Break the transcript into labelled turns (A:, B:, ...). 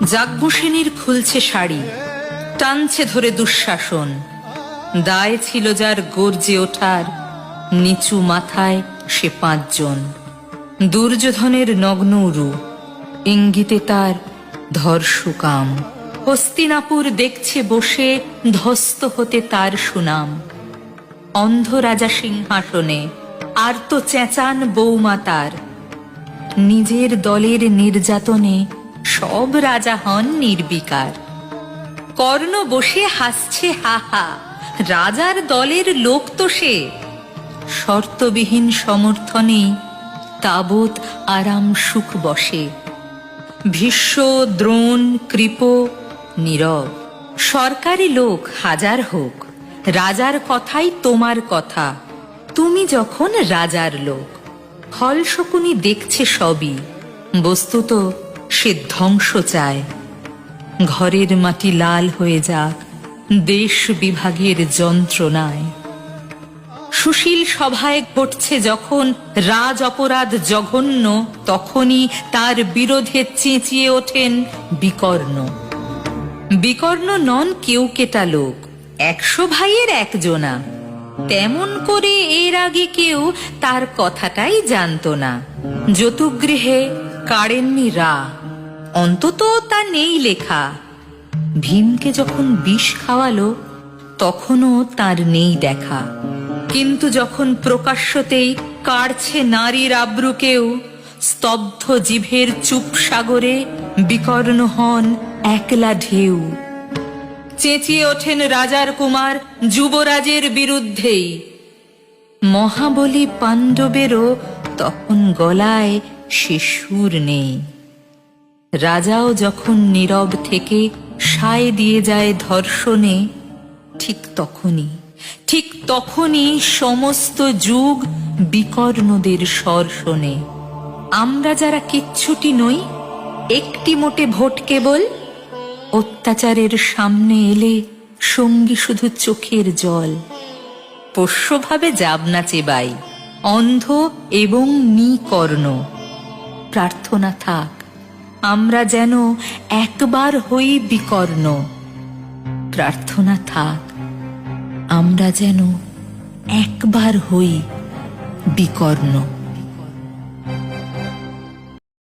A: যাজ্ঞসেনীর খুলছে শাড়ি, টানছে ধরে দুঃশাসন। দায় ছিল যার গর্জে ওঠার, নিচু মাথায় সে 5 জন। দুর্যোধনের নগ্ন উরু, ইঙ্গিতে তার ধর্ষকাম। হস্তিনাপুর দেখছে বসে, ধ্বস্ত হতে তার সুনাম। অন্ধ রাজা সিংহাসনে, আর তো চেঁচান বৌমা তার। নিজের দলের নির্যাতনে সব রাজা হন নির্বিকার। কর্ণ বসে হাসছে হা হা, রাজার দলের লোক তো সে। শর্তবিহীন সমর্থনে তাবৎ আরাম সুখ বসে। ভীষ্ম, দ্রোণ, কৃপ নীরব। সরকারি লোক হাজার হোক, রাজার কথাই তোমার কথা। তুমি যখন রাজার লোক। ফলশকুনি দেখছে সবই, বস্তুত সে ধ্বংস চায়। ঘরের মাটি লাল হয়ে যাক দেশ বিভাগের যন্ত্রণায়। সুশীল সভায় ঘটছে যখন রাজ অপরাধ জঘন্য, তখনই তার বিরোধে চেঁচিয়ে ওঠেন বিকর্ণ। বিকর্ণ নন কেউ কেটা লোক, 100 ভাইয়ের একজনা। তেমন করে এর আগে কেউ তার কথাটাই জানতো না। যতুগৃহে কাড়েননি রা, অন্তত তা নেই লেখা। ভীমকে যখন বিষ খাওয়ালো, তখনও তার নেই দেখা। কিন্তু যখন প্রকাশ্যতেই কাড়ছে নারীর আব্রুকেও, স্তব্ধ জিভের চুপ সাগরে বিকর্ণ হন একলা ঢেউ। চেঁচিয়ে ওঠেন রাজার কুমার যুবরাজের বিরুদ্ধেই। মহাবলী পাণ্ডবেরও তখন গলায় সে সুর নেই। রাজাও যখন নীরব থেকে সায় দিয়ে যায় ধর্ষণে, ঠিক তখনই সমস্ত যুগ বিকর্ণদের স্বর শোনে। আমরা যারা কিচ্ছুটি নই, একটি মোটে ভোট কেবল, অত্যাচারের সামনে এলে সঙ্গী শুধু চোখের জল। পোষ্যভাবে যাবনা চেবাই, অন্ধ এবং নিকর্ণ। প্রার্থনা থাক আমরা যেন একবার হই বিকর্ণ। প্রার্থনা থাক আমরা যেন একবার হই বিকর্ণ।